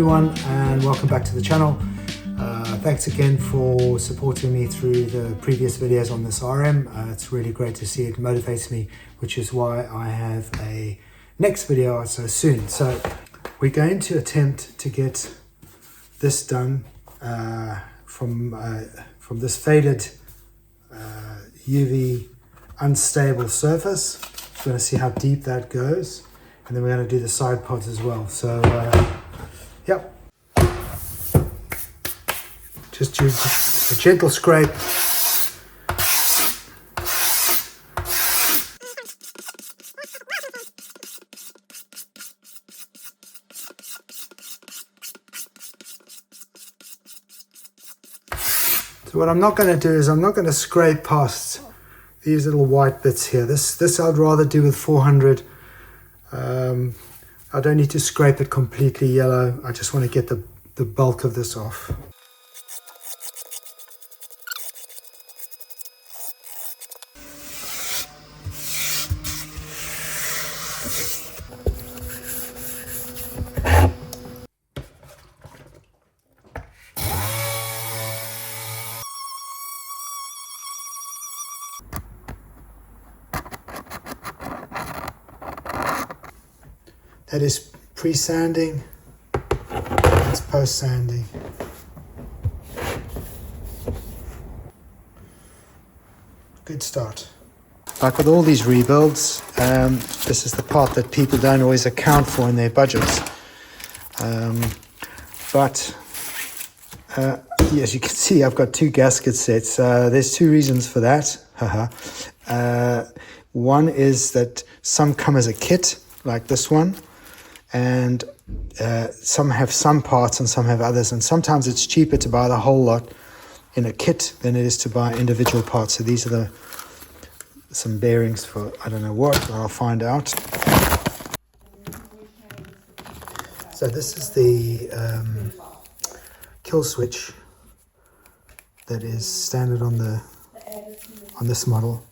everyone, and welcome back to the channel. Thanks again for supporting me through the previous videos on this RM. It's really great to see it. Motivates me, which is why I have a next video out so soon. So we're going to attempt to get this done from this faded UV unstable surface. We're going to see how deep that goes, and then we're going to do the side pods as well. So yep, just use a gentle scrape. So what I'm not going to do is I'm not going to scrape past these little white bits here. This I'd rather do with 400. I don't need to scrape it completely yellow. I just want to get the bulk of this off. That is pre-sanding, that's post-sanding. Good start. Like with all these rebuilds, this is the part that people don't always account for in their budgets. But as you can see, I've got 2 gasket sets. There's 2 reasons for that. One is that some come as a kit, like this one. And some have some parts and some have others, and sometimes it's cheaper to buy the whole lot in a kit than it is to buy individual parts. So these are some bearings for I don't know what, but I'll find out. So this is the kill switch that is standard on this model.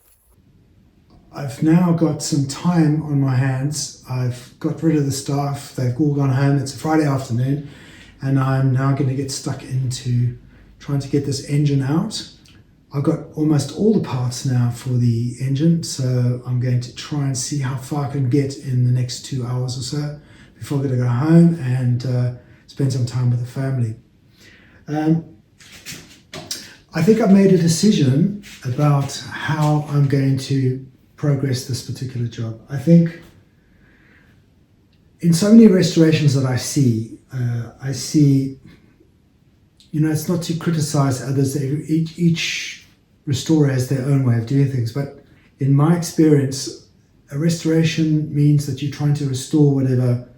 I've now got some time on my hands. I've got rid of the staff. They've all gone home. It's a Friday afternoon, and I'm now going to get stuck into trying to get this engine out. I've got almost all the parts now for the engine, so I'm going to try and see how far I can get in the next 2 hours or so before I'm going to go home and spend some time with the family. I think I've made a decision about how I'm going to progress this particular job. I think in so many restorations that I see, you know, it's not to criticize others. Each restorer has their own way of doing things, but in my experience, a restoration means that you're trying to restore whatever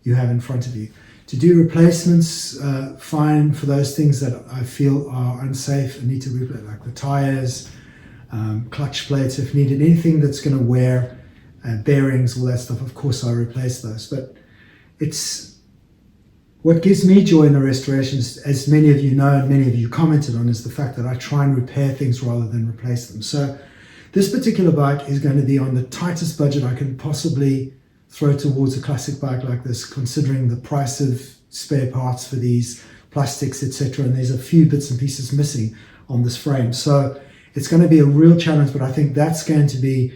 you have in front of you. To do replacements, fine for those things that I feel are unsafe and need to replace, like the tires, clutch plates if needed, anything that's going to wear, bearings, all that stuff, of course I replace those. But it's what gives me joy in the restorations, as many of you know and many of you commented on, is the fact that I try and repair things rather than replace them. So this particular bike is going to be on the tightest budget I can possibly throw towards a classic bike like this, considering the price of spare parts for these plastics, etc. And there's a few bits and pieces missing on this frame. So it's going to be a real challenge, but I think that's going to be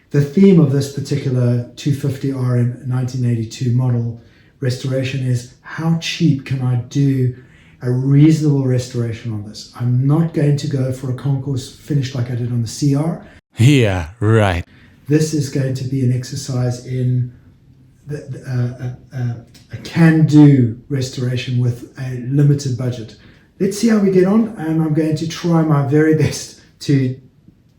the theme of this particular 250 RM 1982 model restoration, is how cheap can I do a reasonable restoration on this. I'm not going to go for a concourse finish like I did on the CR. Yeah, right. This is going to be an exercise in a can-do restoration with a limited budget. Let's see how we get on, and I'm going to try my very best to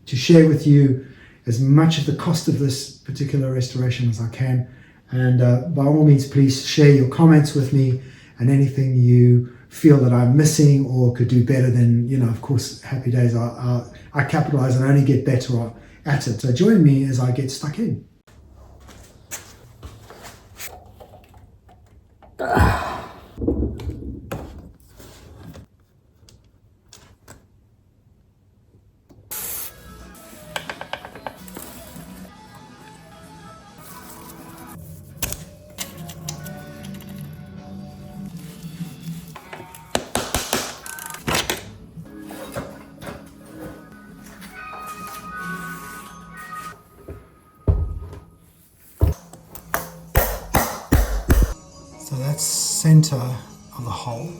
share with you as much of the cost of this particular restoration as I can. And by all means, please share your comments with me and anything you feel that I'm missing or could do better than, you know, of course, happy days. I capitalize and only get better at it. So join me as I get stuck in. So that's center of the hole.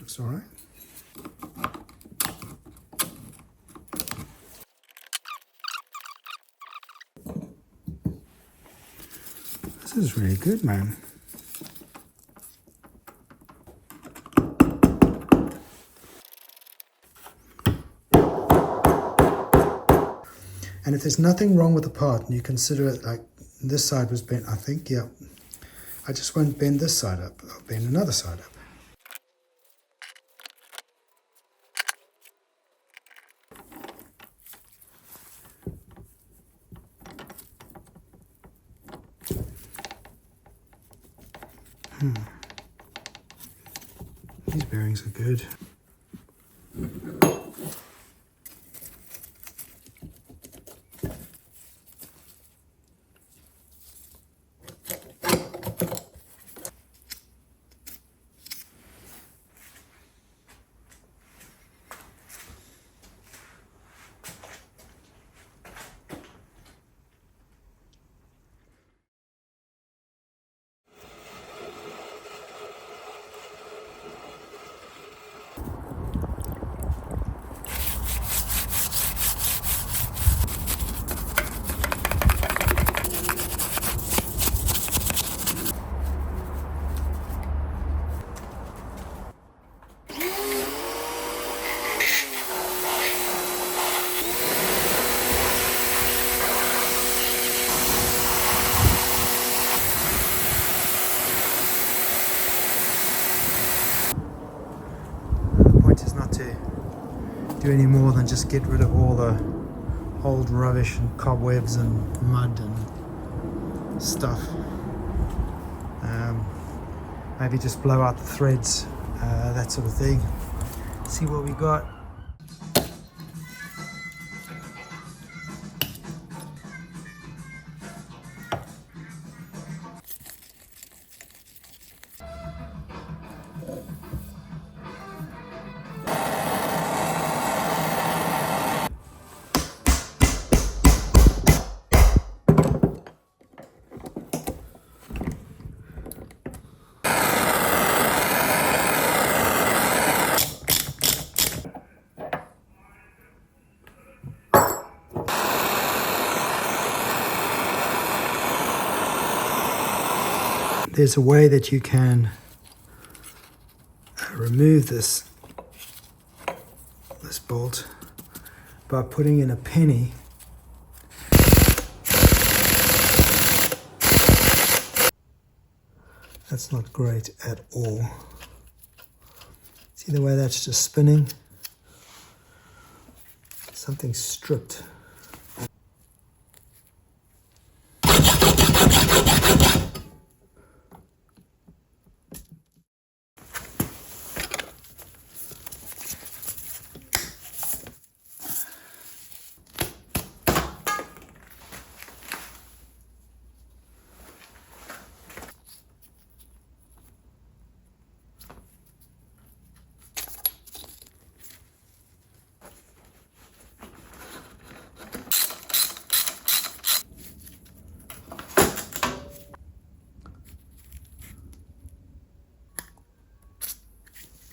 Looks all right. This is really good, man. And if there's nothing wrong with the part and you consider it like this side was bent, I think, yeah, I just won't bend this side up, I'll bend another side up. These bearings are good. Is not to do any more than just get rid of all the old rubbish and cobwebs and mud and stuff. Maybe just blow out the threads, that sort of thing. See what we got. There's a way that you can remove this bolt by putting in a penny. That's not great at all. See the way that's just spinning? Something stripped.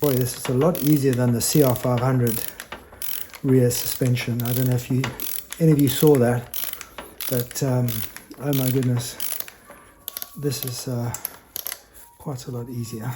Boy, this is a lot easier than the CR500 rear suspension. I don't know if any of you saw that, but oh my goodness, this is quite a lot easier.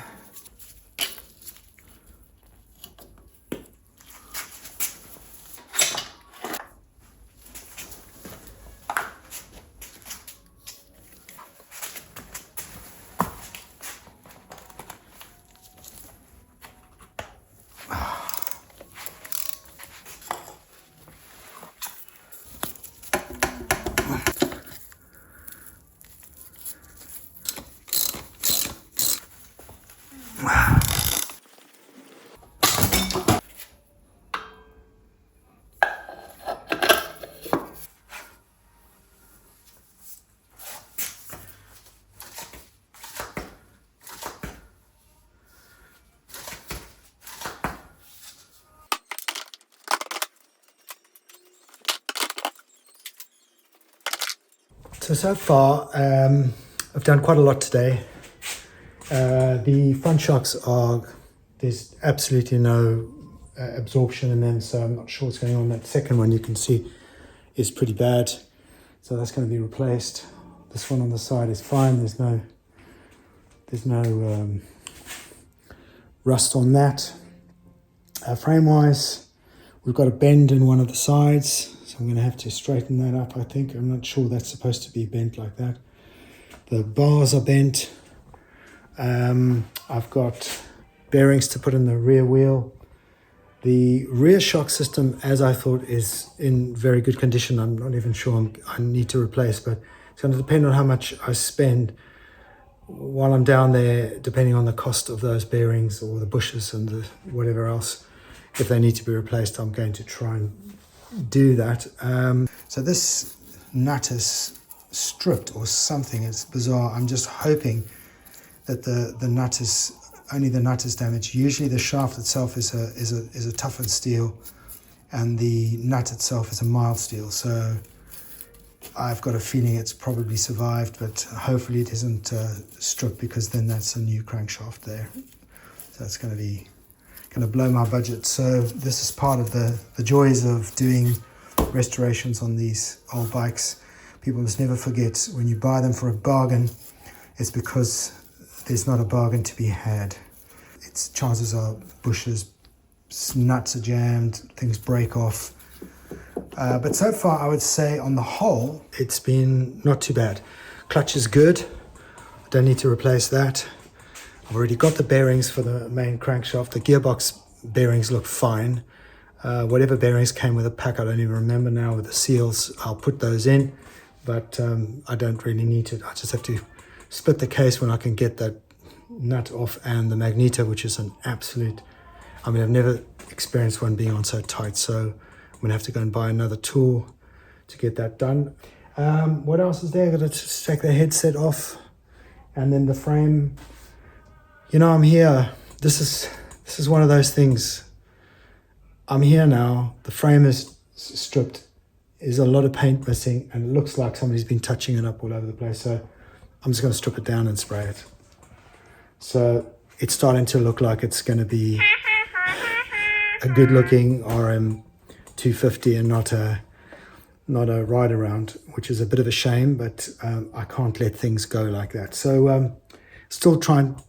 So far, I've done quite a lot today. The front shocks there's absolutely no absorption in them, so I'm not sure what's going on. That second one you can see is pretty bad, so that's going to be replaced. This one on the side is fine. There's no rust on that. Frame wise, we've got a bend in one of the sides, so I'm going to have to straighten that up. I think I'm not sure that's supposed to be bent like that. The bars are bent. I've got bearings to put in the rear wheel. The rear shock system, as I thought, is in very good condition. I'm not even sure I need to replace, but it's going to depend on how much I spend while I'm down there, depending on the cost of those bearings or the bushes and the whatever else. If they need to be replaced, I'm going to try and do that. So this nut is stripped or something. It's bizarre. I'm just hoping that the nut is only the nut is damaged. Usually the shaft itself is a toughened steel, and the nut itself is a mild steel. So I've got a feeling it's probably survived, but hopefully it isn't stripped, because then that's a new crankshaft there. So it's going to blow my budget. So this is part of the joys of doing restorations on these old bikes. People must never forget, when you buy them for a bargain, it's because there's not a bargain to be had. Its chances are bushes, nuts are jammed, things break off. But so far, I would say on the whole, it's been not too bad. Clutch is good. I don't need to replace that. I've already got the bearings for the main crankshaft. The gearbox bearings look fine. Whatever bearings came with the pack, I don't even remember now, with the seals, I'll put those in. But I don't really need it. I just have to split the case when I can get that nut off, and the magneto, which is an absolute, I mean, I've never experienced one being on so tight, so I'm gonna have to go and buy another tool to get that done. What else is there? I've got to take the headset off, and then the frame. You know, I'm here. This is one of those things. I'm here now. The frame is stripped. There's a lot of paint missing, and it looks like somebody's been touching it up all over the place. So I'm just going to strip it down and spray it. So it's starting to look like it's going to be a good looking RM 250 and not a ride around, which is a bit of a shame, but I can't let things go like that. So still try and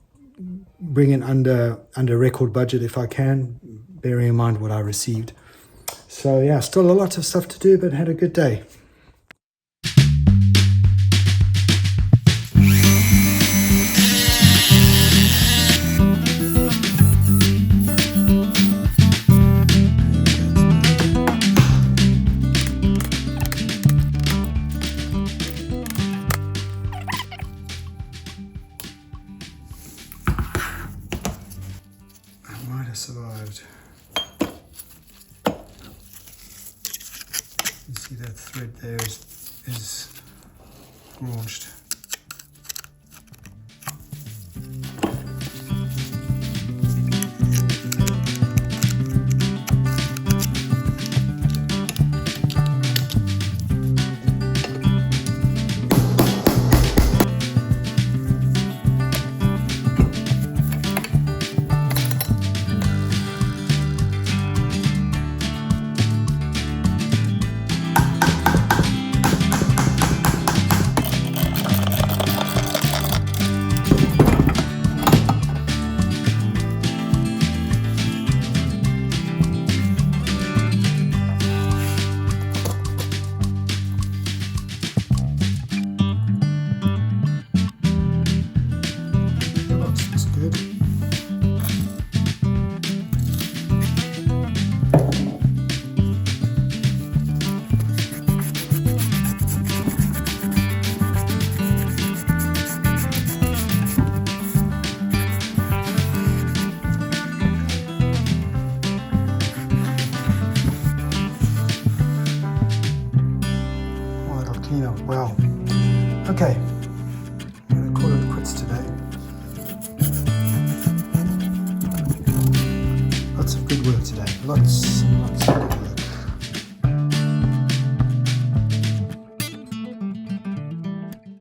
bring it under record budget if I can, bearing in mind what I received. So yeah, still a lot of stuff to do, but had a good day. Survived. You see that thread there is graunched. Well, okay, I'm going to call it quits today. Lots of good work today, lots.